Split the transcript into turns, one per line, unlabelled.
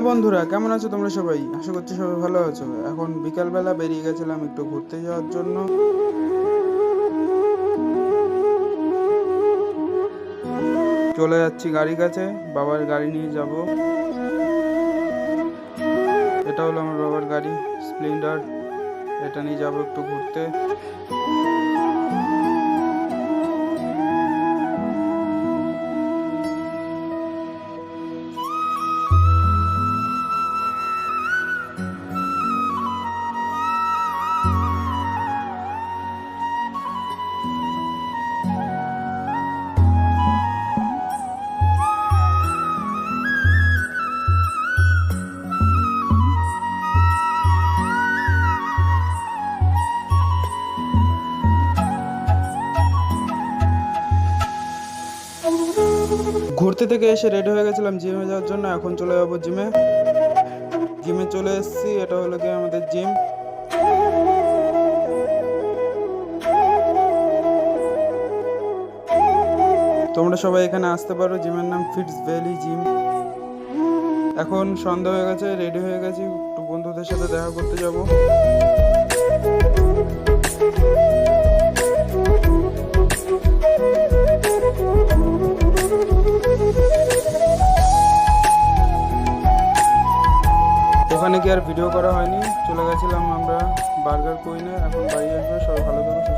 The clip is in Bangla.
বন্ধুরা, কেমন আছো তোমরা সবাই? আশা করছি সবাই ভালো আছো। এখন বিকালবেলা বেরিয়ে গেছিলাম একটু ঘুরতে যাওয়ার জন্য। চলে যাচ্ছি গাড়ি কাছে, বাবার গাড়ি নিয়ে যাব। এটা হলো আমার বাবার গাড়ি, স্প্লেন্ডার। এটা নিয়ে যাব একটু ঘুরতে। ঘুরতে থেকে এসে রেডি হয়ে গেছিলাম জিমে যাওয়ার জন্য। এখন চলে যাবো জিমে। জিমে চলে এসেছি, এটা হলো গিয়ে আমাদের জিম। তোমরা সবাই এখানে আসতে পারো। জিমের নাম ফিটস ভ্যালি জিম। এখন সন্ধ্যা হয়ে গেছে, রেডি হয়ে গেছি, একটু বন্ধুদের সাথে দেখা করতে যাব। ওখানে কি আর ভিডিও করা হয়নি, চলে গেছিলাম আমরা বার্গার কুইনে। এখন বাড়ি আসবে। সবাই ভালো থাকো।